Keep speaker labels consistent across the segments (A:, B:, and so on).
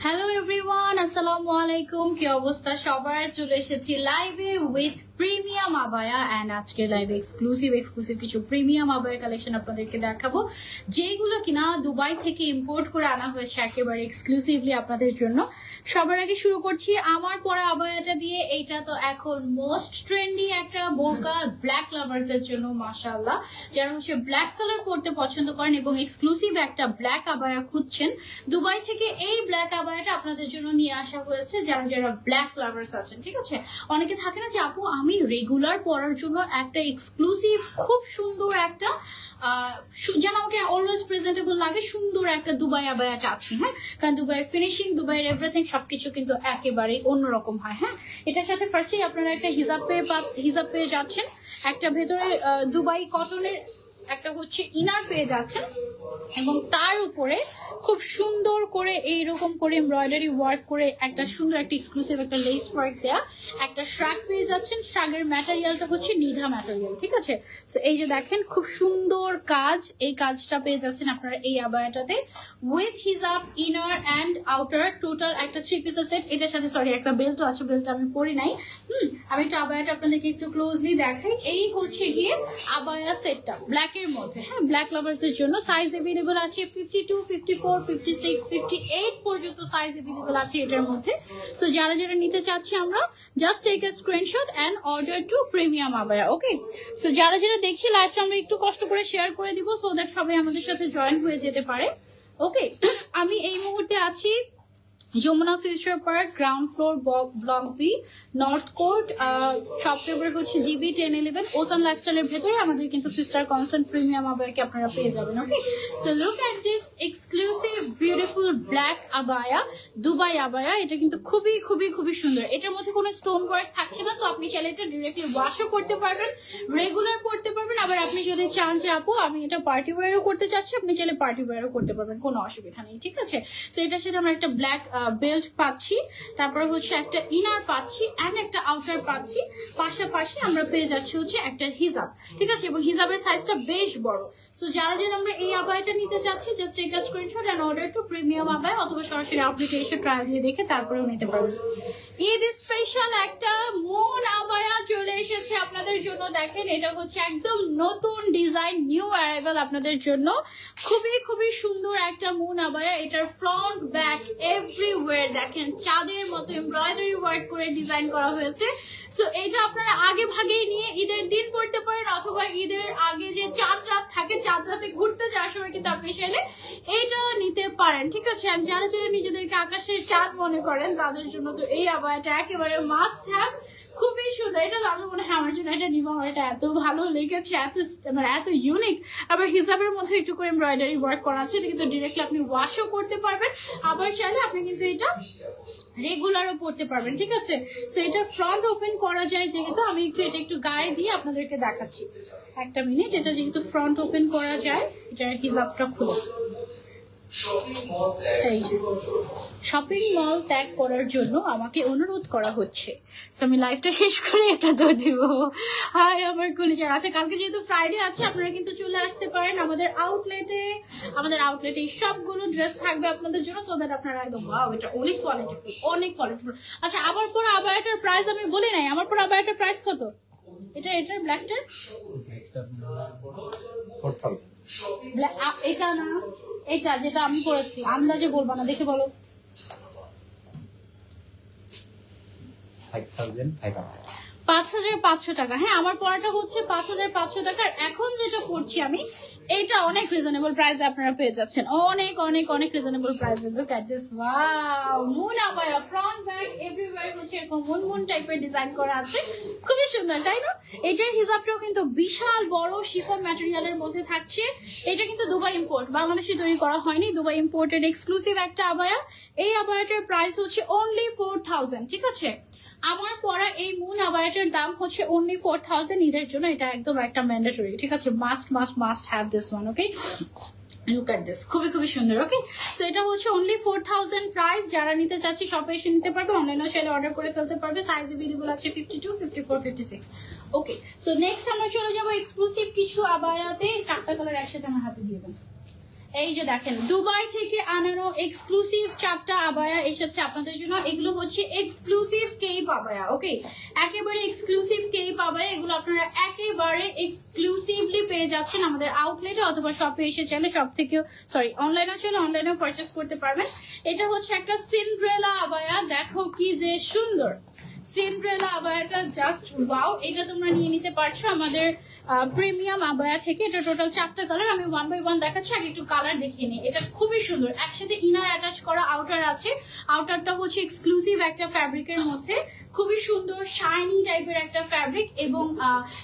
A: Hello everyone, আসসালামু আলাইকুম। কি অবস্থা সবার? চলে এসেছি লাইভে উইথ প্রিমিয়াম আবায়া এন্ড আজকের লাইভে এক্সক্লুসিভ কিছু প্রিমিয়াম আবায়া কালেকশন আপনাদেরকে দেখাবো, যেগুলো কিনা দুবাই থেকে ইম্পোর্ট করে আনা হয়েছে একেবারে এক্সক্লুসিভলি আপনাদের জন্য। সবার আগে শুরু করছি আমার পরা আবায়াটা দিয়ে। এইটা তো এখন মোস্ট ট্রেন্ডি একটা বোরকা ব্ল্যাক লাভার্সদের জন্য, মাশাআল্লাহ। যারা হচ্ছে ব্ল্যাক কালার পরতে পছন্দ করেন এবং এক্সক্লুসিভ একটা ব্ল্যাক আবায়া খুঁজছেন, দুবাই থেকে এই ব্ল্যাক আবায়াটা আপনাদের জন্য নিয়ে আসা হয়েছে। যারা যারা ব্ল্যাক লাভার্স আছেন, ঠিক আছে। অনেকে থাকে না যে আপু আমি রেগুলার পরার জন্য একটা এক্সক্লুসিভ খুব সুন্দর একটা যেন আমাকে অলওয়েজ প্রেজেন্টেবল লাগে, সুন্দর একটা দুবাই আবায়া চাচ্ছি। হ্যাঁ, কারণ দুবাইয়ের ফিনিশিং, দুবাইয়ের এভরিথিং সবকিছু কিন্তু একেবারে অন্যরকম হয়। হ্যাঁ, এটার সাথে ফার্স্টেই আপনারা একটা হিজাব পেয়ে যাচ্ছেন, একটা ভেতরে দুবাই কটনের একটা হচ্ছে ইনার পেয়ে যাচ্ছেন, এবং তার উপরে খুব সুন্দর করে এইরকম করে এমব্রয়ডারি ওয়ার্ক করে একটা সুন্দর একটা এক্সক্লুসিভ একটা লেস ওয়ার্ক দেয়া একটা শ্রাগ পেয়ে যাচ্ছেন। শ্রাগের ম্যাটেরিয়ালটা হচ্ছে নিধা ম্যাটেরিয়াল, ঠিক আছে। তো এই যে দেখেন খুব সুন্দর কাজ, এই কাজটা পেয়ে যাচ্ছেন আপনারা এই আবায়াটাতে উইথ হিজাব, ইনার অ্যান্ড আউটার, টোটাল একটা 3 পিসের সেট। এটার সাথে সরি একটা বেল্টও আছে, বেল্ট আমি পরি নাই। আমি একটু আবায়াটা আপনাদেরকে একটু ক্লোজলি দেখাই। এই হচ্ছে গিয়ে আবায়া সেটটা ব্ল্যাক এর মধ্যে। হ্যাঁ, ব্ল্যাক লাভার্সদের জন্য সাইজ अवेलेबल আছে 52, 54, 56, 58 পর্যন্ত সাইজ अवेलेबल আছে এটার মধ্যে। সো যারা যারা নিতে চাচ্ছি আমরা just take a screenshot and order to premium abaya. Okay, so যারা যারা দেখছি লাইভটা আমরা একটু কষ্ট করে শেয়ার করে দিব সো দ্যাট সবাই আমাদের সাথে জয়েন হয়ে যেতে পারে। ওকে, আমি এই মুহূর্তে আছি Jamuna future park, ground floor, block B, north court. Shop number হচ্ছে GB 1011। ওসান লাইফস্টাইলের ভেতরে আমাদের কিন্তু সিস্টার কনসার্ন প্রিমিয়াম আবায়াকে আপনারা পেয়ে যাবেন। Okay, so look at this exclusive beautiful black abaya, Dubai abaya. এটা কিন্তু খুবই খুবই খুবই সুন্দর। এটার মধ্যে কোনো স্টোন ওয়ার্ক থাকছে না, সো আপনি চাইলে এটা ডিরেক্টলি ওয়াশও করতে পারবেন, রেগুলার করতে পারবেন। আবার আপনি যদি চান যে আপু আমি এটা পার্টি ওয়্যারও করতে চাচ্ছি, আপনি চাইলে পার্টি ওয়্যারও করতে পারবেন, কোনো অসুবিধা নেই, ঠিক আছে। সো এটার সাথে আমরা একটা ব্ল্যাক বেল্ট পাচ্ছি, তারপরে হচ্ছে একটা ইনার পাচ্ছি এন্ড একটা আউটার পাচ্ছি। পাশাপাশি আমরা পেয়ে যাচ্ছি হচ্ছে একটা হিজাব, ঠিক আছে, এবং হিজাবের সাইজটা বেশ বড়। সো যারা যারা আমরা এই আবায়াটা নিতে চাচ্ছি just take a screenshot and order to premium abaya, অথবা সরাসরি অ্যাপ্লিকেশন ট্রায়াল দিয়ে দেখে তারপরেও নিতে পারবেন। ঈদ স্পেশাল একটা মুন আবায়া চলে এসেছে আপনাদের জন্য। দেখেন এটা হচ্ছে একদম নতুন ডিজাইন, নিউ অ্যারাইভাল আপনাদের জন্য। খুবই খুবই সুন্দর একটা মুন আবায়া। এটার ফ্রন্ট ব্যাক এভরিওয়্যার দেখেন চাঁদের মতো এমব্রয়ডারি ওয়ার্ক করে ডিজাইন করা হয়েছে। সো এটা আপনারা আগে ভাগেই নিয়ে ঈদের দিন পড়তে পারেন, অথবা ঈদের আগে যে চাঁদ রাত থাকে, চাঁদ রাতে ঘুরতে যাওয়ার সময় কিন্তু আপনি চাইলে এইটা নিতে পারেন, ঠিক আছে। আর যারা যারা নিজেদেরকে আকাশের চাঁদ মনে করেন তাদের জন্য তো এই আবায়াটা একেবারে মাস্ট হ্যাভ। খুবই সুন্দর, এটা আমি মনে হয় আমার জন্য এটা নিব। আমার এটা এত ভালো লেগেছে, এত ইউনিক। আবার হিসাবের মধ্যে একটু করে এমব্রয়ডারি ওয়ার্ক করা আছে, এটা কিন্তু ডিরেক্টলি আপনি ওয়াশও করতে পারবেন, আবার চাইলে আপনি কিন্তু এটা রেগুলারও পড়তে পারবেন, ঠিক আছে। সো এটা ফ্রন্ট ওপেন করা যায়, যেহেতু আমি এটা একটু গায়ে দিয়ে আপনাদেরকে দেখাচ্ছি। একটা মিনিট, এটা যেহেতু ফ্রন্ট ওপেন করা যায়, এটার হিজাবটা খুলে শপিং মল ত্যাগ করার জন্য আমাকে অনুরোধ করা হচ্ছে। আমি লাইভটা শেষ করে এটা দৌড় দিব। হাই আমার কলিজার। আচ্ছা, কালকে যেহেতু ফ্রাইডে আছে আপনারা কিন্তু চলে আসতে পারেন আমাদের আউটলেটে। আমাদের আউটলেটে সবগুলো ড্রেস থাকবে আপনাদের জন্য, সো দ্যাট আপনারা একদম ওয়াও, এটা অনেক কোয়ালিটিফুল, অনেক কোয়ালিটিফুল। আচ্ছা, আমার পর আবায়াটার প্রাইস আমি বলি নাই। আমার পর আবায়াটার প্রাইস কত? এটার ব্ল্যাকটার
B: 4000।
A: এটা না, এটা যেটা আমি করেছি, আন্দাজে বলবা না, দেখে বলো। 5500 টাকা। হ্যাঁ, আমার পড়াটা হচ্ছে 5500 টাকার। এখন যেটা পড়ছি আমি, এটা অনেক রিজনেবল প্রাইসে আপনারা পেয়ে যাচ্ছেন, অনেক অনেক অনেক রিজনেবল প্রাইসে। Look at this, wow, moon abaya, front back everywhere হচ্ছে এরকম মুন মুন টাইপের ডিজাইন করা আছে, খুবই সুন্দর, তাই না? এটার হিসাবটাও কিন্তু বিশাল বড় শিফন ম্যাটেরিয়ালের মধ্যে থাকছে। এটা কিন্তু দুবাই ইম্পোর্ট, বাংলাদেশে তৈরি করা হয়নি, দুবাই ইম্পোর্টেড এক্সক্লুসিভ একটা আবায়া। এই আবায়াটার প্রাইস হচ্ছে অনলি 4000, ঠিক আছে। আমার পরা এই মুন আবায়াটার দাম হচ্ছে অনলি 4000 ঈদের জন্য। এটা একদম একটা ম্যান্ডেটরি, ঠিক আছে। Must have this one. Okay, look at this, খুবই খুবই সুন্দর। ওকে, সো এটা হচ্ছে অনলি 4000 প্রাইস। যারা নিতে চাচ্ছি শপে এসে নিতে পারবে, অনলাইনেও সেটা অর্ডার করে ফেলতে পারবে। সাইজ अवेलेबल আছে 52, 54, 56। ওকে, সো নেক্সট আমরা চলে যাবো এক্সক্লুসিভ কিছু আবায়াতে। 4টা কালার একসাথে আমার হাতে দিয়ে দেন। এই যে দেখেন দুবাই থেকে আনানো এক্সক্লুসিভ 4টা আবায়া এসেছে আপনাদের জন্য। এগুলো হচ্ছে এক্সক্লুসিভ কেপ আবায়া। ওকে, একেবারে এক্সক্লুসিভ কেপ আবায়া, এগুলো আপনারা একেবারে এক্সক্লুসিভলি পেয়ে যাচ্ছেন আমাদের আউটলেটে অথবা শপে এসে চাইলে সব থেকে অনলাইনে চাইলে অনলাইনেও পারচেস করতে পারবেন। এটা হচ্ছে একটা সিন্ড্রেলা আবায়া, দেখো কি যে সুন্দর সিন্ড্রেলা আবায়াটা, জাস্ট ওয়াও। এটা তোমরা নিয়ে নিতে পারছো আমাদের প্রিমিয়াম আবায়া থেকে। এটা টোটাল 4টা কালার, আমি 1 বাই 1 দেখাচ্ছি, আগে একটু কালার দেখিয়ে নিই। এটা খুবই সুন্দর, একসাথে ইনার অ্যাটাচ করা আউটার আছে। আউটারটা হচ্ছে এক্সক্লুসিভ একটা ফ্যাব্রিকের মধ্যে, খুবই সুন্দর শাইনি টাইপের একটা ফ্যাব্রিক, এবং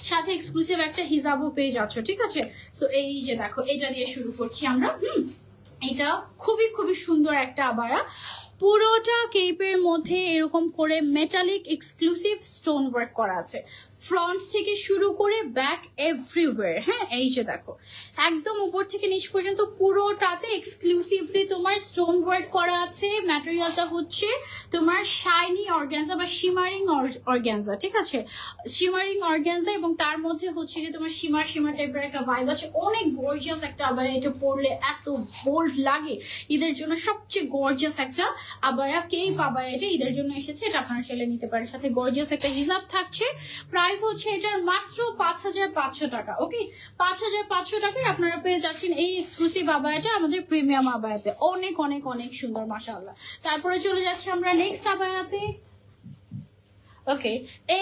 A: সাথে এক্সক্লুসিভ একটা হিজাবও পেয়ে যাচ্ছ, ঠিক আছে। সো এই যে দেখো, এটা দিয়ে শুরু করছি আমরা। এটা খুবই খুবই সুন্দর একটা আবায়া, পুরোটা কেপের মধ্যে এরকম করে মেটালিক এক্সক্লুসিভ স্টোন ওয়ার্ক করা আছে, ফ্রন্ট থেকে শুরু করে ব্যাক এভরিওয়্যার। হ্যাঁ, এই যে দেখো, একদম উপর থেকে নিচ পর্যন্ত পুরোটাতে এক্সক্লুসিভলি তোমার স্টোন ওয়ার্ক করা আছে। ম্যাটেরিয়ালটা হচ্ছে তোমার শাইনি অর্গানজা বা শিমারিং অর্গানজা, ঠিক আছে, শিমারিং অর্গানজা, এবং তার মধ্যে হচ্ছে কি তোমার শিমার টাইপের একটা ভাইব আছে। অনেক গর্জিয়াস একটা আবায়া, এটা পরলে এত বোল্ড লাগে। ঈদের জন্য সবচেয়ে গর্জিয়াস একটা আবায়া, কেপ আবায়া, এটা ঈদের জন্য এসেছে। এটা আপনারা চাইলে নিতে পারেন, সাথে গর্জিয়াস একটা হিজাব থাকছে। প্রাইস হচ্ছে এটার মাত্র 5500 টাকা। ওকে, 5500 টাকায় আপনারা পেয়ে যাচ্ছেন এই এক্সক্লুসিভ আবায়াটা আমাদের প্রিমিয়াম আবায়াতে। অনেক অনেক অনেক সুন্দর, মাশাআল্লাহ। তারপরে চলে যাচ্ছি আমরা নেক্সট আবায়াতে। ওকে,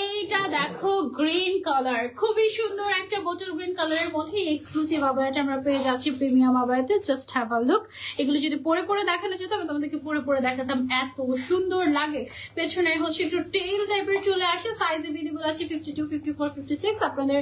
A: এইটা দেখো গ্রিন কালার, খুবই সুন্দর একটা বোতল গ্রিন কালারের মধ্যে এক্সক্লুসিভ আবায়াটা আমরা পেয়ে যাচ্ছি প্রিমিয়াম আবায়াতে। Just have a look. এগুলো যদি পরে পরে দেখানো যেত আমি তোমাদেরকে পরে পরে দেখাতাম, এত সুন্দর লাগে। পেছনে হচ্ছে একটু টেইল টাইপের চলে আসে, সাইজ এভেলেবল আছে 52, 54, 56। আপনাদের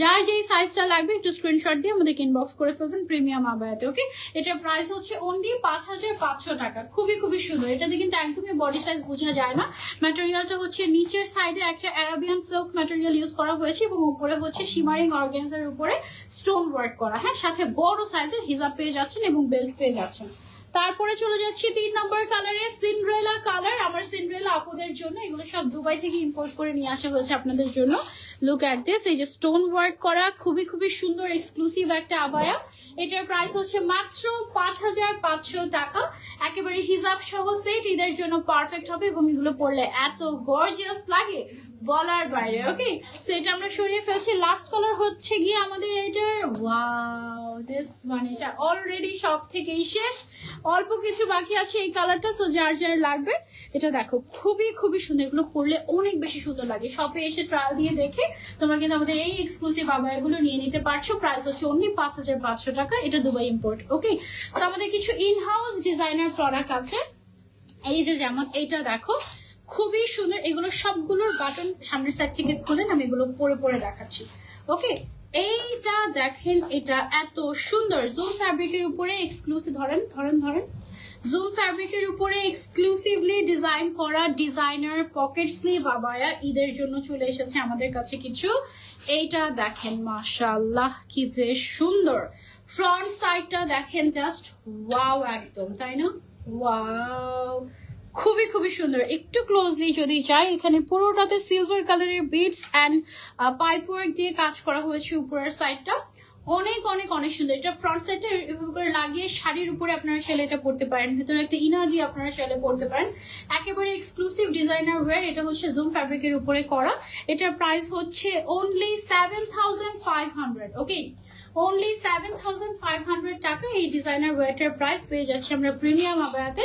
A: যার যেই সাইজটা লাগবে একটু স্ক্রিনশট দিয়ে আমাদেরকে ইনবক্স করে ফেলবেন প্রিমিয়াম আবায়াতে। ওকে, এটার প্রাইস হচ্ছে অনলি 5500 টাকা। খুবই খুবই সুন্দর, এটাতে কিন্তু একদমই বডি সাইজ বোঝা যায় না। ম্যাটেরিয়ালটা হচ্ছে নিচের সাইডে একটা অ্যারাবিয়ান সিল্ক ম্যাটেরিয়াল ইউজ করা হয়েছে, এবং উপরে হচ্ছে শিমারিং অর্গানজার উপরে স্টোন ওয়ার্ক করা। হ্যাঁ, সাথে বড় সাইজের হিজাব পেয়ে যাচ্ছেন এবং বেল্ট পেয়ে যাচ্ছেন। তারপরে চলে যাচ্ছি 3 নম্বর কালারে, সিন্ড্রেলা কালার। আমার সিন্ড্রেলা আপুদের জন্য এগুলো সব দুবাই থেকে ইম্পোর্ট করে নিয়ে আসা হয়েছে আপনাদের জন্য। লুক অ্যাট দিস, এই যে স্টোন ওয়ার্ক করা খুবই খুবই সুন্দর এক্সক্লুসিভ একটা আবায়া। এটার প্রাইস হচ্ছে মাত্র 5500 টাকা। একেবারে হিজাব সহ সেট, ঈদের জন্য পারফেক্ট হবে, এবং এগুলো পরলে এত গর্জিয়াস লাগে বলার বাইরে। ওকে, সো এটা আমরা সরিয়ে ফেলছি। লাস্ট কালার হচ্ছে গিয়ে আমাদের এটার, ওয়াও দিস ওয়ান, এটা অলরেডি সব থেকেই শেষ, অল্প কিছু বাকি আছে এই কালারটা। সো যার যার লাগবে এটা দেখো, খুবই খুবই সুন্দর, এগুলো পরলে অনেক বেশি সুন্দর লাগে। শপে এসে ট্রায়াল দিয়ে দেখে তোমরা কিন্তু আমাদের এই এক্সক্লুসিভ আবায়াগুলো নিয়ে নিতে পারছো। প্রাইস হচ্ছে অনলি 5500 টাকা, এটা দুবাই ইম্পোর্ট। ওকে, সো আমাদের কিছু ইন হাউস ডিজাইনার প্রোডাক্ট আছে। এই যে যেমন এইটা দেখো, খুবই সুন্দর, এগুলো সবগুলোর বাটন সামনের সাইড থেকে খুলেন, আমি এগুলো পরে পরে দেখাচ্ছি। ওকে, এইটা দেখেন, এটা এত সুন্দর জুম ফ্যাব্রিকের উপরে এক্সক্লুসিভ, ধরেন ধরেন ধরেন, জুম ফ্যাব্রিকের উপরে এক্সক্লুসিভলি ডিজাইন করা ডিজাইনার পকেট স্লিভ আবায়া ঈদের জন্য চলে এসেছে আমাদের কাছে কিছু। এইটা দেখেন, মাশাআল্লাহ কি যে সুন্দর। ফ্রন্ট সাইডটা দেখেন, জাস্ট ওয়াও একদম, তাই না? ওয়াও, খুবই খুবই সুন্দর। একটু ক্লোজলি যদি যাই, এখানে পুরোটাতে সিলভার কালারের বিডস অ্যান্ড পাইপ ওয়ার্ক দিয়ে কাজ করা হয়েছে উপরের সাইডটা। অনেক অনেক অনেক সুন্দর। এটা ফ্রন্ট সাইডটা এভাবে করে লাগিয়ে শাড়ির উপরে আপনারা সেলে এটা পরতে পারেন, ভেতরে একটা ইনার দিয়ে আপনারা সেলে পরতে পারেন। একেবারে এক্সক্লুসিভ ডিজাইনার ওয়্যার। এটা হচ্ছে জুম ফ্যাব্রিকের উপরে করা। এটার প্রাইস হচ্ছে অনলি 7500। ওকে, অনলি 7500 টাকা এই ডিজাইনার ওয়্যারটার প্রাইস পেয়ে যাচ্ছে আমরা প্রিমিয়াম আবায়াতে।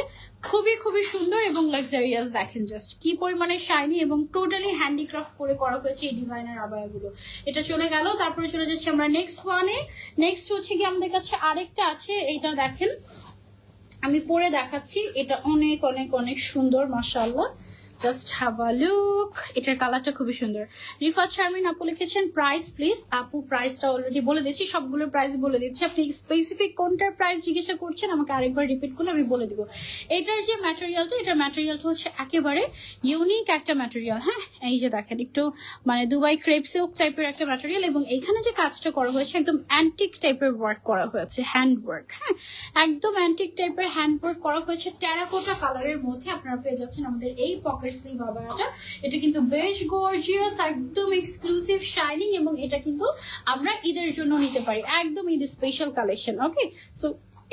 A: খুবই খুবই সুন্দর এবং লাক্সারিয়াস। দেখেন জাস্ট কি পরিমাণে শাইনি এবং টোটালি হ্যান্ডিক্রাফট করে করা হয়েছে এই ডিজাইনার আবায়াগুলো। এটা চলে গেল, তারপরে চলে যাচ্ছি আমরা নেক্সট ওয়ানে। নেক্সট হচ্ছে কি আমাদের কাছে আরেকটা আছে, এইটা দেখেন, আমি পরে দেখাচ্ছি। এটা অনেক অনেক অনেক সুন্দর, মাশাআল্লাহ। Just have a look. এটার কালারটা খুবই সুন্দর। রিফাত শারমিন আপু লিখেছেন প্রাইস প্লিজ। আপু প্রাইসটা অলরেডি বলে দিচ্ছি, সবগুলোর প্রাইস বলে দিচ্ছি। আপনি স্পেসিফিক কোনটার প্রাইস জিজ্ঞাসা করছেন আমাকে আরেকবার রিপিট করলে আমি বলে দিব। এটার যে ম্যাটেরিয়ালটা, এটার ম্যাটেরিয়ালটা হচ্ছে একেবারে ইউনিক একটা ম্যাটেরিয়াল। হ্যাঁ, এই যে দেখেন, একটু মানে দুবাই ক্রেপ সিল্ক টাইপের একটা ম্যাটেরিয়াল, এবং এইখানে যে কাজটা করা হয়েছে একদম অ্যান্টিক টাইপের ওয়ার্ক করা হয়েছে, হ্যান্ড ওয়ার্ক। হ্যাঁ, একদম অ্যান্টিক টাইপের হ্যান্ড ওয়ার্ক করা হয়েছে টেরাকোটা কালারের মধ্যে। আপনারা পেয়ে যাচ্ছেন আমাদের এই পকেট স্লিভ আবায়াটা। এটা কিন্তু বেশ গর্জিয়াস, একদম এক্সক্লুসিভ শাইনিং, এবং এটা কিন্তু আমরা ঈদের জন্য নিতে পারি, একদম Eid special collection. Okay, so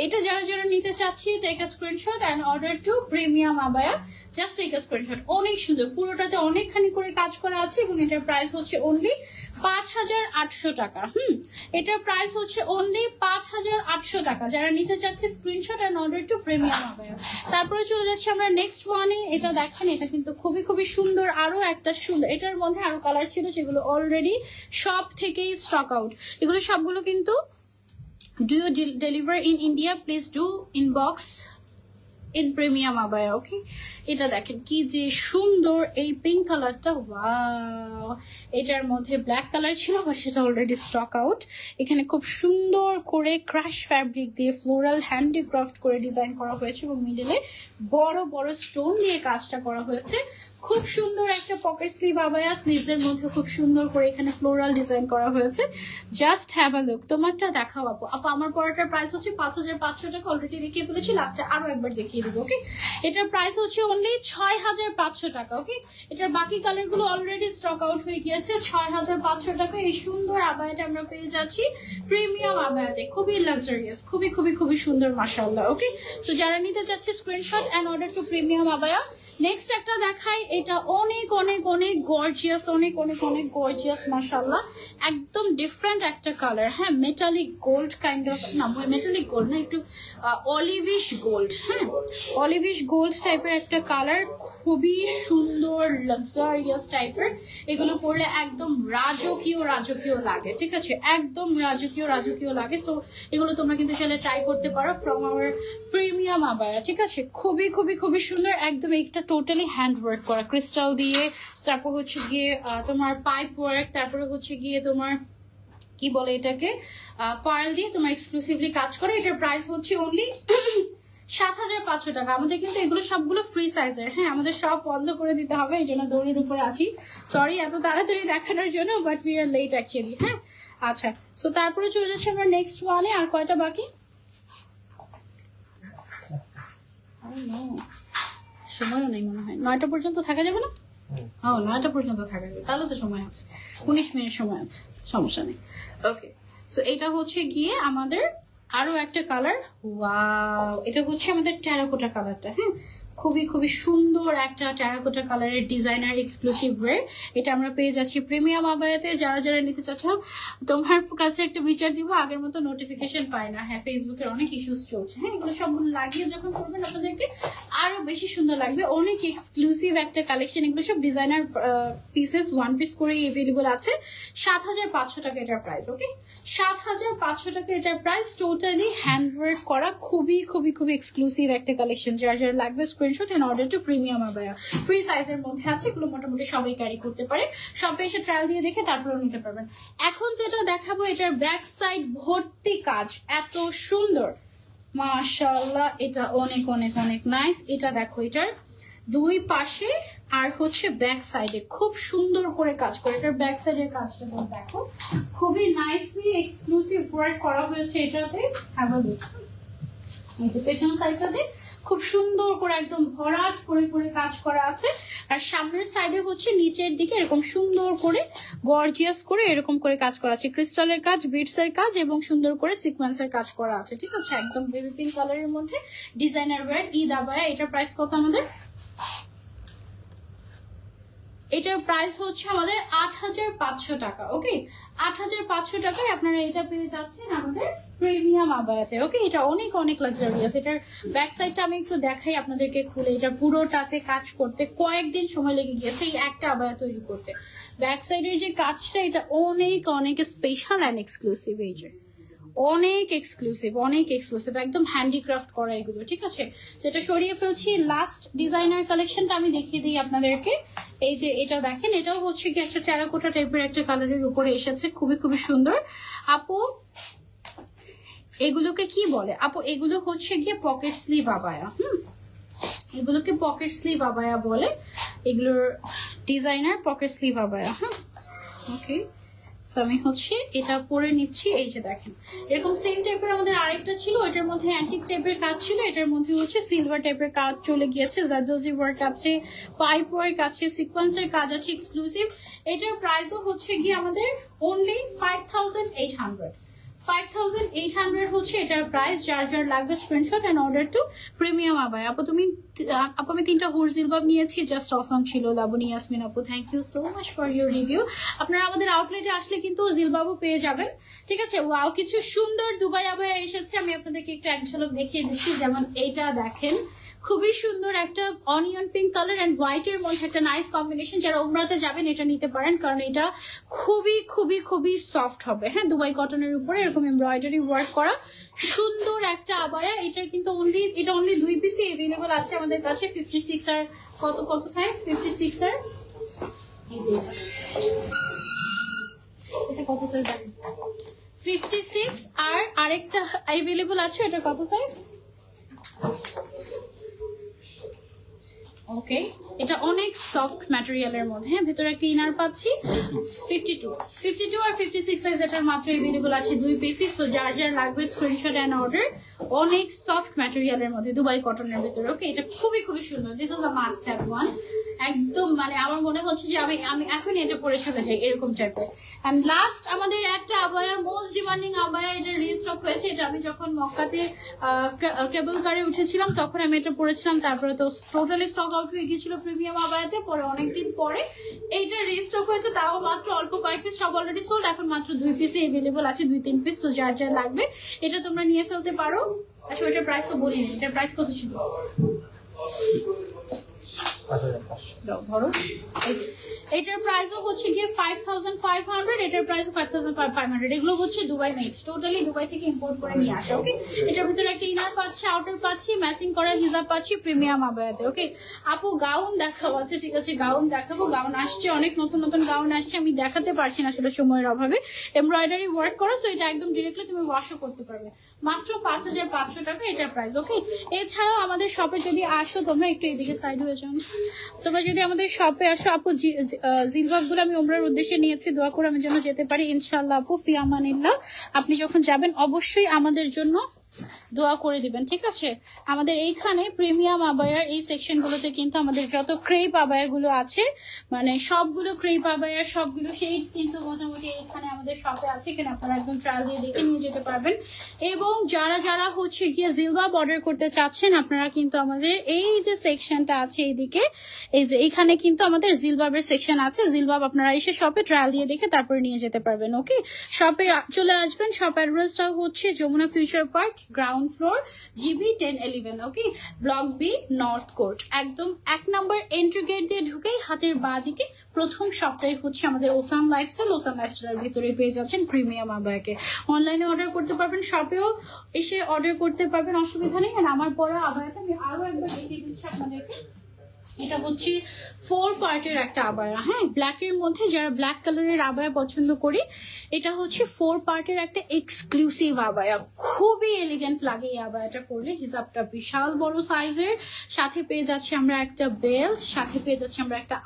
A: এটা যারা যারা নিতে চাচ্ছি take a screenshot and order to premium abaya, just take a screenshot. অনেক সুন্দর, পুরোটাতে অনেকখানি করে কাজ করা আছে এবং এটার প্রাইস হচ্ছে অনলি 5800 টাকা। এটার প্রাইস হচ্ছে অনলি 5800 টাকা। যারা নিতে চাচ্ছে screenshot and order to premium abaya. তারপরে চলে যাচ্ছি আমরা নেক্সট ওয়ানে। এটা দেখেন, এটা কিন্তু খুবই খুবই সুন্দর। আরো একটা সুন্দর, এটার মধ্যে আরো কালার ছিল যেগুলো অলরেডি সব থেকেই স্টক আউট। এগুলো সবগুলো কিন্তু do you deliver in India, please do inbox in premium abaya, okay? এটা দেখেন কি যে সুন্দর, এই পিঙ্ক কালারটা, ওয়াও। এটার মধ্যে ব্ল্যাক কালার ছিল বাট সেটা অলরেডি স্টক আউট। এখানে খুব সুন্দর করে ক্রাশ ফ্যাব্রিক দিয়ে ফ্লোরাল হ্যান্ডিক্রাফট করে ডিজাইন করা হয়েছে এবং মিডলে বড় বড় স্টোন দিয়ে কাজটা করা হয়েছে। খুব সুন্দর একটা পকেট স্লিভ আবায়া, স্লিভসের মধ্যে খুব সুন্দর করে এখানে ফ্লোরাল ডিজাইন করা হয়েছে। Just have a look. তোমারটা দেখাও আপু। আপু আমার পরাটার প্রাইস হচ্ছে 5500 টাকা, অলরেডি দেখিয়ে ফেলেছি, লাস্টে আরো একবার দেখিয়ে দিব, ওকে? এটার প্রাইস হচ্ছে অনলি 6500 টাকা, ওকে? এটার বাকি কালার গুলো অলরেডি স্টক আউট হয়ে গিয়েছে। 6500 টাকা এই সুন্দর আবায়াটা আমরা পেয়ে যাচ্ছি প্রিমিয়াম আবায়াতে। খুবই লাক্সারিয়াস, খুবই খুবই খুবই সুন্দর, মাশাআল্লাহ, ওকে? সো যারা নিতে চাচ্ছে screenshot and order to premium abaya. Next একটা দেখাই, এটা অনেক অনেক অনেক গর্জিয়াস, অনেক অনেক অনেক গর্জিয়াস, মাশাআল্লাহ। একদম ডিফারেন্ট একটা কালার, হ্যাঁ, মেটালিক গোল্ড কাইন্ড অফ, না মেটালিক গোল্ড না, একটু অলিভিশ গোল্ড, হ্যাঁ, অলিভিশ গোল্ড টাইপের একটা কালার। খুবই সুন্দর লাক্সারিয়াস টাইপের। এগুলো পরলে একদম রাজকীয় রাজকীয় লাগে, ঠিক আছে? একদম রাজকীয় রাজকীয় লাগে। সো এগুলো তোমরা কিন্তু চাইলে ট্রাই করতে পারো ফ্রম আওয়ার প্রিমিয়াম আবায়া, ঠিক আছে? খুবই খুবই খুবই সুন্দর। একদম একটা টোটালি হ্যান্ড ওয়ার্ক করা, ক্রিস্টাল দিয়ে, তারপর হচ্ছে গিয়ে তোমার পাইপ ওয়ার্ক, তারপরে হচ্ছে গিয়ে তোমার কি বলে এটাকে, পার্ল দিয়ে তোমার এক্সক্লুসিভলি কাজ করে। এটার প্রাইস হচ্ছে অনলি 7500 টাকা। আমাদের কিন্তু এগুলো সবগুলো ফ্রি সাইজের, হ্যাঁ, আমাদের সব বন্ধ করে দিতে হবে, এই জন্য দৌড়ের উপরে আছি। সরি এত তাড়াতাড়ি দেখানোর জন্য, but we are late actually, হ্যাঁ। আচ্ছা, সো তারপরে চলে যাচ্ছি আমরা নেক্সট ওয়ানে। আর কয়টা বাকি? সময়ও নেই মনে হয়, 9টা পর্যন্ত থাকা যাবে না? ও 9টা পর্যন্ত থাকা যাবে, তাহলে তো সময় আছে, 19 মিনিট সময় আছে, সমস্যা নেই, ওকে? সো এটা হচ্ছে গিয়ে আমাদের আরো একটা কালার। ওয়াও, এটা হচ্ছে আমাদের টেরাকোটা কালারটা, হ্যাঁ, খুবই খুবই সুন্দর একটা টেরাকোটা কালারের ডিজাইনার এক্সক্লুসিভ ওয়্যার। এটা আমরা পেয়ে যাচ্ছি প্রিমিয়াম আবায়াতে। যারা যারা নিতে চাচ্ছ, তোমার কাছে একটা বিচার দিব, আগের মতো নোটিফিকেশন পায় না, হ্যাঁ, ফেসবুকের অনেক ইস্যুস চলছে, হ্যাঁ। এগুলো সবগুলো লাগিয়ে যখন করবেন আপনাদেরকে আরো বেশি সুন্দর লাগবে। অনেক এক্সক্লুসিভ একটা কালেকশন, এগুলো সব ডিজাইনার পিসেস, ওয়ান পিস করে এভেলেবল আছে। 7500 টাকা এটার প্রাইস, ওকে? 7500 টাকা এটার প্রাইস, টোটালি হ্যান্ডওয়ার্ক করা, খুবই খুবই খুবই এক্সক্লুসিভ একটা কালেকশন। যার যার লাগবে screenshot and order to premium abaya. Free সাইজের মধ্যে আছে, এগুলো মোটামুটি সবাই ক্যারি করতে পারে। সবাই এসে ট্রায়াল দিয়ে দেখে তারপরেও নিতে পারবেন। এখন যেটা দেখাবো, এটার ব্যাক সাইড ভর্তি কাজ, এত সুন্দর, মাশাআল্লাহ। এটা অনেক অনেক অনেক নাইস। এটা দেখো, এটার দুই পাশে আর হচ্ছে ব্যাক সাইডে খুব সুন্দর করে কাজ করে। এটার ব্যাক সাইডের কাজটা দেখো, খুবই নাইসলি এক্সক্লুসিভ ওয়ার্ক করা হয়েছে এটাতে। Have a look. এই যে পেছন সাইডটাতে খুব সুন্দর করে একদম ভরাট করে করে কাজ করা আছে। আর সামনের সাইডে হচ্ছে নিচের দিকে এরকম সুন্দর করে গর্জিয়াস করে এরকম করে কাজ করা আছে, ক্রিস্টালের কাজ, বিটস এর কাজ এবং সুন্দর করে সিকোয়েন্সের কাজ করা আছে, ঠিক আছে? একদম বেবি পিঙ্ক কালারের মধ্যে ডিজাইনার ওয়্যার, ঈদ আবায়া। এটার প্রাইস কত আমাদের? এটার প্রাইস হচ্ছে আমাদের 8500 টাকা, ওকে? 8500 টাকায় আপনারা এটা পেয়ে যাচ্ছেন আমাদের প্রিমিয়াম আবায়াতে, ওকে? এটা অনেক অনেক লাক্সারিয়াস। এটার ব্যাক সাইডটা আমি একটু দেখাই আপনাদেরকে খুলে। এটা পুরোটাতে কাজ করতে কয়েকদিন সময় লেগে গিয়েছে এই একটা আবায়া তৈরি করতে। ব্যাক সাইডের যে কাজটা, এটা অনেক অনেক স্পেশাল অ্যান্ড এক্সক্লুসিভ, এই যে অনেক এক্সক্লুসিভ, অনেক এক্সক্লুসিভ, একদম হ্যান্ডিক্রাফট করা এগুলো, ঠিক আছে? সেটা সরিয়ে ফেলছি। লাস্ট ডিজাইনার কালেকশনটা আমি দেখিয়ে দিই আপনাদেরকে। এই যে এটা দেখেন, এটাও হচ্ছে কি একটা টেরাকোটা টাইপের একটা কালারের উপরে এসেছে, খুবই খুবই সুন্দর। আপু এগুলোকে কি বলে? আপু এগুলো হচ্ছে গিয়ে পকেট স্লিভ আবায়া, এগুলোকে পকেট স্লিভ আবায়া বলে। এগুলোর ডিজাইনার পকেট স্লিভ আবায়া, হ্যাঁ, ওকে? আমি হচ্ছে এটা পরে নিচ্ছি। এই যে দেখেন, এরকম সেম টাইপের আমাদের আরেকটা ছিল, এটার মধ্যে অ্যান্টিক টাইপের কাজ ছিল, এটার মধ্যে হচ্ছে সিলভার টাইপের কাজ চলে গিয়েছে, জারদোজি ওয়ার্ক আছে, পাইপ ওয়ার্ক আছে, সিকোয়েন্সের কাজ আছে এক্সক্লুসিভ। এটার প্রাইসও হচ্ছে গিয়ে আমাদের অনলি 5800, 5800 হচ্ছে এটার প্রাইস। যার যার লাগবে screenshot and order to premium abaya. আপু আমি 3টা হুর জিলবাব নিয়েছি, জাস্ট অসাম ছিল। লাবণী ইয়াসমিন আপু, thank you so much for your review. আপনারা আমাদের আউটলেটে আসলে কিন্তু জিলবাবও পেয়ে যাবেন, ঠিক আছে। ওয়াও, কিছু সুন্দর দুবাই আবায়া এসেছে, আমি আপনাদেরকে একটু এক ঝলক দেখিয়ে দিচ্ছি। যেমন এইটা দেখেন, খুবই সুন্দর একটা onion pink colour and white এর মধ্যে একটা নাইস কম্বিনেশন। যারা উমরাতে যাবেন এটা নিতে পারেন, কারণ এটা খুবই খুবই খুবই সফট হবে। হ্যাঁ, দুবাই কটনের উপরে এরকম এমব্রয়ডারি ওয়ার্ক করা সুন্দর একটা আবায়া। এটার কিন্তু এটা অনলি 2 পিসই अवेलेबल আছে আমাদের কাছে। 56 আর কত সাইজ? 56 আর এই যে এটা কত সাইজ? 56 আর আরেকটা अवेलेबल আছে, এটা কত সাইজ? ওকে, এটা অনেক সফট ম্যাটেরিয়ালের মধ্যে। হ্যাঁ, ভেতরে একটা ইনার পাচ্ছি। 52 আর 56 সাইজ এটার মাত্র अवेलेबल আছে 2 পিসই। সো যার যার লাগবে স্ক্রিনশট এন্ড অর্ডার। অনেক সফট ম্যাটেরিয়ালের মধ্যে দুবাই কটনের ভিতরে। ওকে, এটা খুবই খুবই সুন্দর। This is the must have one. একদম মানে আমার মনে হচ্ছে যে আমি এখন এটা পরে চলে যাই এরকম টাইপের। এন্ড লাস্ট আমাদের একটা আবায়া, মোস্ট ডিমান্ডিং আবায়া, এটা রিস্টক হয়েছে। এটা আমি যখন মক্কাতে কেবল কারে উঠেছিলাম তখন আমি এটা পরেছিলাম। তারপরে তো টোটালি স্টক আউট হয়ে গিয়েছিল প্রিমিয়াম আবায়াতে। পরে অনেকদিন পরে এইটা রিস্টক হয়েছে, তাও মাত্র অল্প কয়েক পিস, সব অলরেডি সোল্ড। এখন মাত্র 2 পিসে अवेलेबल আছে, 2-3 পিস। তো যার যার লাগবে এটা তোমরা নিয়ে ফেলতে পারো। আচ্ছা, ওইটার প্রাইস তো বলিনি, এটার প্রাইস কত ছিল? ধরো এই যে এটার প্রাইসও হচ্ছে গিয়ে 5500, এটার প্রাইসও 5500। এগুলো হচ্ছে দুবাই মেড, টোটালি দুবাই থেকে ইম্পোর্ট করে নিয়ে আসে। ওকে, এটার ভিতরে একটা ইনার পাচ্ছি, আউটার পাচ্ছি, ম্যাচিং করার হিজাব পাচ্ছি প্রিমিয়াম আবায়াতে। ওকে আপু, গাউন দেখাবো? আচ্ছা ঠিক আছে, গাউন দেখাবো। গাউন আসছে, অনেক নতুন নতুন গাউন আসছে, আমি দেখাতে পারছি না আসলে সময়ের অভাবে। এমব্রয়ডারি ওয়ার্ক করা, সো এটা একদম ডিরেক্টলি তুমি ওয়াশও করতে পারবে। মাত্র 5500 টাকা এটার প্রাইস। ওকে, এছাড়াও আমাদের শপে যদি আসো, তোমরা একটু এদিকে সাইড হয়ে যাও, তোমরা যদি আমাদের শপে আসো আপু, জিলবাব গুলো আমি উমরার উদ্দেশ্যে নিয়েছি, দোয়া করে আমি যেন যেতে পারি ইনশাআল্লাহ। আপু ফি আমানিল্লাহ, আপনি যখন যাবেন অবশ্যই আমাদের জন্য দোয়া করে দিবেন, ঠিক আছে। আমাদের এইখানে প্রিমিয়াম আবায়ার এই সেকশন গুলোতে কিন্তু আমাদের যত ক্রেপ আবায়া গুলো আছে, মানে সবগুলো ক্রেপ আবায়ার সবগুলো শেডস কিন্তু মোটামুটি এখানে আমাদের শপে আছে। এখানে আপনারা একদম ট্রায়াল দিয়ে দেখে নিয়ে যেতে পারবেন। এবং যারা যারা হচ্ছে গিয়ে জিলবাব অর্ডার করতে চাচ্ছেন, আপনারা কিন্তু আমাদের এই যে সেকশনটা আছে এইদিকে, এই যে এখানে কিন্তু আমাদের জিলবাবের সেকশন আছে। জিলবাব আপনারা এসে শপে ট্রায়াল দিয়ে দেখে তারপরে নিয়ে যেতে পারবেন। ওকে, শপে চলে আসবেন। শপ অ্যাড্রেসটা হচ্ছে Jamuna future park, ground floor, GB 1011। Okay, block B, north court. একদম 1 নম্বর এন্ট্রি গেট দিয়ে ঢুকেই হাতের বাঁ দিকে প্রথম শপটাই হচ্ছে আমাদের ওসাম লাইফস্টাইল। ওসাম লাইফস্টাইলের ভিতরে পেয়ে যাচ্ছেন প্রিমিয়াম আবায়াকে। অনলাইনে অর্ডার করতে পারবেন, শপেও এসে অর্ডার করতে পারবেন, অসুবিধা নেই। আর আমার পরা আবায়াটা আমি আরো একবার দেখিয়ে দিচ্ছি আপনাদেরকে। এটা হচ্ছে 4 পার্টের একটা আবায়া। হ্যাঁ, ব্ল্যাক এর মধ্যে যারা ব্ল্যাক কালারের আবায়া পছন্দ করি, এটা হচ্ছে 4 পার্টের একটা এক্সক্লুসিভ আবায়া। খুবই এলিগেন্ট লাগে এই আবায়াটা পরলে। হিজাবটা বিশাল বড় সাইজের, সাথে পেয়ে যাচ্ছি আমরা একটা বেল্ট, সাথে পেয়ে যাচ্ছি আমরা একটা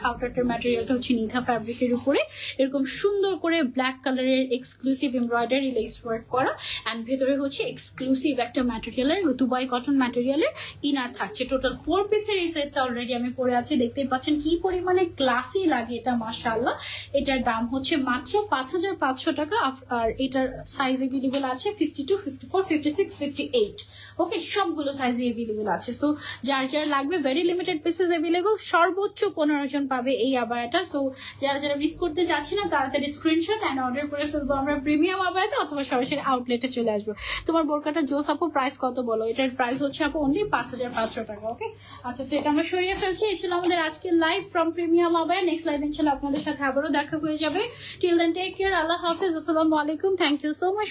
A: আউটারটার ম্যাটেরিয়ালটা হচ্ছে নিধা ফ্যাব্রিকের উপরে এরকম সুন্দর করে ব্ল্যাক কালারের এক্সক্লুসিভ এমব্রয়ডারি লেস ওয়ার্ক করা। অ্যান্ড ভেতরে হচ্ছে এক্সক্লুসিভ একটা ম্যাটেরিয়ালের, দুবাই কটন ম্যাটেরিয়ালের ইনার থাকছে। টোটাল 4 পিসের এই সেটটা অলরেডি আমি পরে আছি, দেখতেই পাচ্ছেন কি পরিমাণে ক্লাসি লাগে এটা, মাশাআল্লাহ। এটার দাম হচ্ছে মাত্র 5500 টাকা। আর এটার সাইজ अवेलेबल আছে 52, 54, 56, 58। ওকে, সবগুলো সাইজে अवेलेबल আছে। সো যার যার লাগবে, ভেরি লিমিটেড পিসেস अवेलेबल, সর্বোচ্চ 15 জন পাবে এই আবায়াটা। সো যারা যারা মিস করতে চাচ্ছি না, তাড়াতাড়ি স্ক্রিনশট এন্ড অর্ডার করে ফেলবো আমরা প্রিমিয়াম আবায়াতে, অথবা সরাসরি আউটলেটে চলে আসবো। তোমার বোরকাটা জোস আপু, প্রাইস কত বলো? এটার প্রাইস হচ্ছে আপু অনলি 5500 টাকা। ওকে, আচ্ছা, সেটা আমরা সরিয়ে ফেলছি। এই ছিল আমাদের আজকের live from premium abaya. Next live ইনশাআল্লাহ আপনাদের সাথে আবারও দেখা হয়ে যাবে। টিল দেন টেক কেয়ার, আল্লাহ হাফেজ, আসসালামু আলাইকুম, থ্যাংক ইউ সো মাচ।